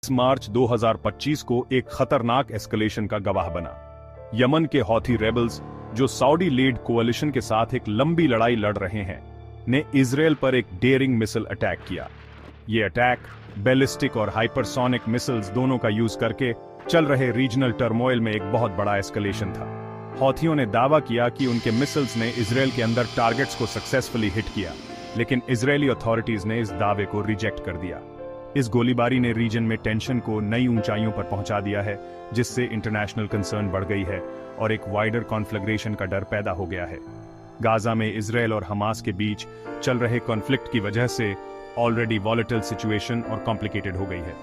मार्च 2025 को एक खतरनाक एस्केलेशन का गवाह बना। यमन के हौथी रेबल्स, जो सऊदी लीड कोalition के साथ एक लंबी लड़ाई लड़ रहे हैं, ने इजरायल पर एक डेयरिंग मिसाइल अटैक किया। ये अटैक बैलिस्टिक और हाइपरसोनिक मिसाइल्स दोनों का यूज करके चल रहे रीजनल टर्मोइल में एक बहुत बड़ा एस्केलेशन था। हौथियों ने दावा किया कि उनके मिसाइल्स ने इजरायल के अंदर टारगेट्स को सक्सेसफुली हिट किया, लेकिन इजरायली अथॉरिटीज ने इस दावे को रिजेक्ट कर दिया। इस गोलीबारी ने रीजन में टेंशन को नई ऊंचाइयों पर पहुंचा दिया है, जिससे इंटरनेशनल कंसर्न बढ़ गई है और एक वाइडर कॉन्फ्लैग्रेशन का डर पैदा हो गया है। गाजा में इजरायल और हमास के बीच चल रहे कॉन्फ्लिक्ट की वजह से ऑलरेडी वॉलेटाइल सिचुएशन और कॉम्प्लिकेटेड हो गई है।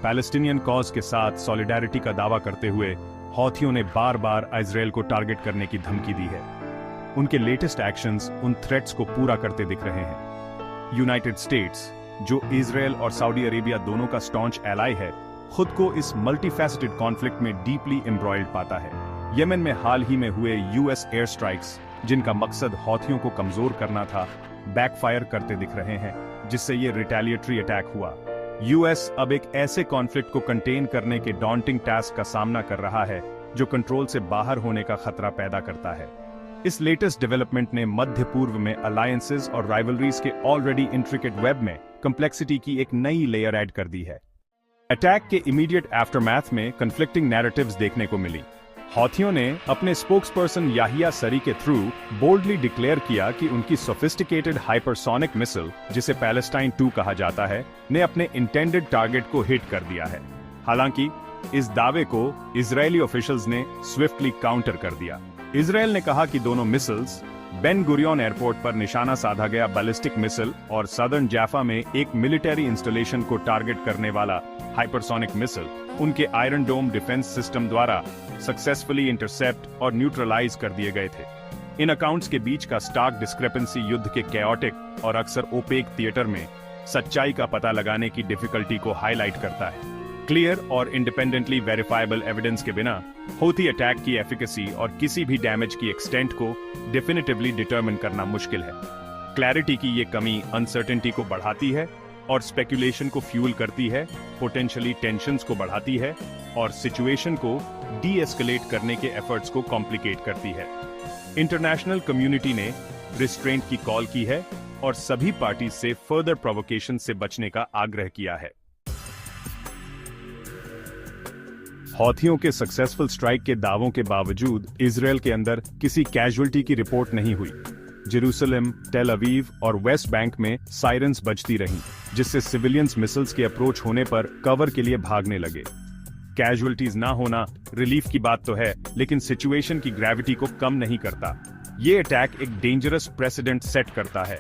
पैलेस्टीनियन कॉज के साथ सॉलिडारिटी का दावा करते हुए हौथियों ने बार बार इजरायल को टारगेट करने की धमकी दी है। उनके लेटेस्ट एक्शंस उन थ्रेट्स को पूरा करते दिख रहे हैं। यूनाइटेड स्टेट्स, जो इजरायल और सऊदी अरेबिया दोनों का स्टॉन्च एलाई है, खुद को इस मल्टीफैसेटेड कॉन्फ्लिक्ट में डीपली एम्ब्रॉयल्ड पाता है। यमन में हाल ही में हुए यूएस एयर स्ट्राइक्स, जिनका मकसद हौथियों को कमजोर करना था, बैकफायर करते दिख रहे हैं, जिससे ये रिटेलिएटरी अटैक हुआ। यूएस अब एक ऐसे कॉन्फ्लिक्ट को कंटेन करने के डॉन्टिंग टास्क का सामना कर रहा है, जो कंट्रोल से बाहर होने का खतरा पैदा करता है। इस लेटेस्ट डेवलपमेंट ने मध्य पूर्व में अलायंसेस और राइवलरीज के ऑलरेडी इंट्रिकेट वेब में कॉम्प्लेक्सिटी की एक नई लेयर ऐड कर दी है। अटैक के इमीडिएट आफ्टरमैथ में कन्फ्लिक्टिंग नैरेटिव्स देखने को मिली। हौथियों ने अपने स्पोक्सपर्सन याहिया सरी के थ्रू बोल्डली डिक्लेयर किया कि उनकी सोफिस्टिकेटेड हाइपरसोनिक मिसाइल, जिसे पैलेस्टाइन 2 कहा जाता है, ने अपने इंटेंडेड टारगेट को हिट कर दिया है। हालांकि इस दावे को इजरायली ऑफिशियल्स ने स्विफ्टली काउंटर कर दिया। इजरायल ने कहा कि दोनों मिसाइल्स, बेन गुरियन एयरपोर्ट पर निशाना साधा गया बैलिस्टिक मिसाइल और सदर्न जाफा में एक मिलिट्री इंस्टॉलेशन को टारगेट करने वाला हाइपरसोनिक मिसाइल, उनके आयरन डोम डिफेंस सिस्टम द्वारा सक्सेसफुली इंटरसेप्ट और न्यूट्रलाइज कर दिए गए थे। इन अकाउंट्स के बीच का स्टार्क डिस्क्रेपेंसी युद्ध के कैओटिक और अक्सर ओपेक थिएटर में सच्चाई का पता लगाने की डिफिकल्टी को हाईलाइट करता है। क्लियर और इंडिपेंडेंटली वेरिफाइबल एविडेंस के बिना हौथी अटैक की एफिकेसी और किसी भी डैमेज की एक्सटेंट को डेफिनेटिवली डिटरमिन करना मुश्किल है। क्लैरिटी की ये कमी अनसर्टेनिटी को बढ़ाती है और स्पेकुलेशन को फ्यूल करती है, पोटेंशियली टेंशंस को बढ़ाती है और सिचुएशन को डी एस्केलेट करने के एफर्ट्स को कॉम्प्लिकेट करती है। इंटरनेशनल कम्युनिटी ने रिस्ट्रेंट की कॉल की है और सभी पार्टी से फर्दर प्रोवोकेशन से बचने का आग्रह किया है। हौथियों के सक्सेसफुल स्ट्राइक के दावों के बावजूद इजरायल के अंदर किसी कैजुअल्टी की रिपोर्ट नहीं हुई। जेरूसलम, टेल अवीव और वेस्ट बैंक में साइरन्स बजती रहीं, जिससे सिविलियंस मिसाइल्स के अप्रोच होने पर कवर के लिए भागने लगे। कैजुअल्टीज ना होना रिलीफ की बात तो है, लेकिन सिचुएशन की ग्रेविटी को कम नहीं करता। ये अटैक एक डेंजरस प्रेसिडेंट सेट करता है।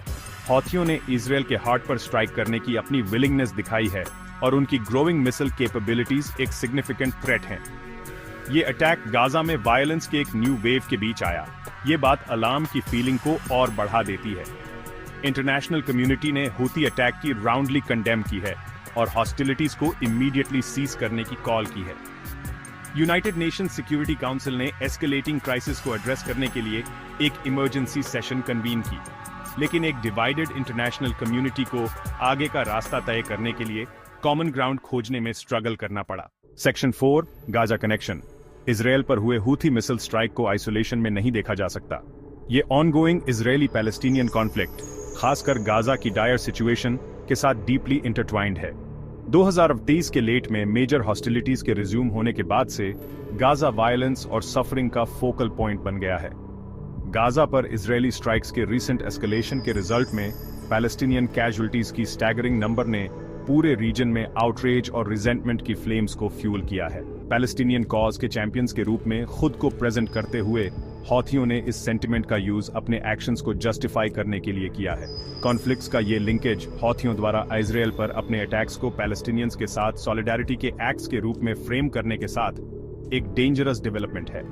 हौथियों ने इजरायल के हार्ट पर स्ट्राइक करने की अपनी विलिंगनेस दिखाई है और उनकी ग्रोइंग मिसाइल कैपेबिलिटीज एक सिग्निफिकेंट थ्रेट हैं। ये अटैक गाजा में वायलेंस के एक न्यू वेव के बीच आया। ये बात अलार्म की फीलिंग को और बढ़ा देती है। इंटरनेशनल कम्युनिटी ने हूती अटैक की राउंडली कंडेम की है और हॉस्टिलिटीज को इमीडिएटली सीज करने की कॉल की है। यूनाइटेड नेशन सिक्योरिटी काउंसिल ने एस्केलेटिंग क्राइसिस को एड्रेस करने के लिए एक इमरजेंसी सेशन कन्वीन की, लेकिन एक डिवाइडेड इंटरनेशनल कम्युनिटी को आगे का रास्ता तय करने के लिए कॉमन ग्राउंड खोजने में स्ट्रगल करना पड़ा। Section 4 Gaza connection. इजरायल पर हुए हूथी मिसाइल स्ट्राइक को आइसोलेशन में नहीं देखा जा सकता। ये ऑनगोइंग इजरायली पैलेस्टीनियन कॉन्फ्लिक्ट, खासकर गाजा की डायर सिचुएशन के साथ डीपली इंटरट्वाइंड है। 2023 के लेट में मेजर हॉस्टिलिटीज के रिज्यूम होने के बाद से गाजा वायलेंस और सफरिंग का फोकल पॉइंट बन गया है। गाजा पर इजरायली स्ट्राइक्स के रिसेंट एस्केलेशन के रिजल्ट में पैलेस्टीनियन कैजुअल्टीज की स्टैगरिंग नंबर ने पूरे रीजन में आउटरेज और रिजेंटमेंट की फ्लेम्स को फ्यूल किया है। पैलेस्टीनियन कॉज के चैंपियंस के रूप में खुद को प्रेजेंट करते हुए हौथियों ने इस सेंटिमेंट का यूज अपने एक्शंस को जस्टिफाई करने के लिए किया है। कॉन्फ्लिक्ट्स का ये लिंकेज हौथियों द्वारा इजरायल पर अपने अटैक्स को पैलेस्टीनियंस के साथ सॉलिडारिटी के एक्ट्स के रूप में फ्रेम करने के साथ एक डेंजरस डेवलपमेंट है।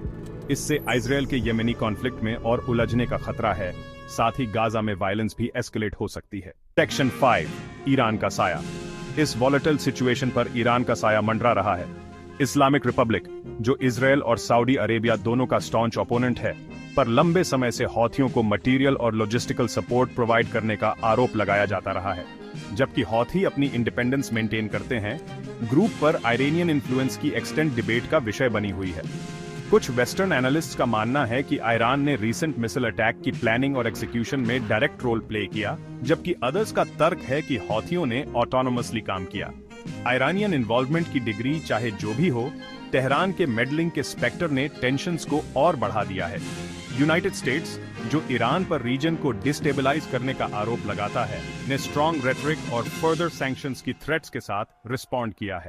इससे इजरायल के यमेनी कॉन्फ्लिक्ट में और उलझने का खतरा है, साथ ही गाजा में वायलेंस भी एस्केलेट हो सकती है। सेक्शन 5 ईरान का साया। इस वॉलेटाइल सिचुएशन पर ईरान का साया मंडरा रहा है। इस्लामिक रिपब्लिक, जो इजरायल और सऊदी अरेबिया दोनों का स्टॉन्च ओपोनेंट है, पर लंबे समय से हौथियों को मटेरियल और लॉजिस्टिकल सपोर्ट प्रोवाइड करने का आरोप लगाया जाता रहा है। जबकि हौथी अपनी इंडिपेंडेंस मेंटेन करते हैं, ग्रुप पर आयरेनियन इन्फ्लुएंस की एक्सटेंट डिबेट का विषय बनी हुई है। कुछ वेस्टर्न एनालिस्ट्स का मानना है कि ईरान ने रीसेंट मिसाइल अटैक की प्लानिंग और एग्जीक्यूशन में डायरेक्ट रोल प्ले किया, जबकि अदर्स का तर्क है कि हौथियों ने ऑटोनोमसली काम किया। ईरानियन इन्वॉल्वमेंट की डिग्री चाहे जो भी हो, तेहरान के मेडलिंग के स्पेक्टर ने टेंशंस को और बढ़ा दिया है। यूनाइटेड स्टेट्स, जो ईरान पर रीजन को डिस्टेबलाइज करने का आरोप लगाता है, ने स्ट्रॉन्ग रेटरिक और फर्दर सैंक्शंस की थ्रेट्स के साथ रिस्पॉन्ड किया है।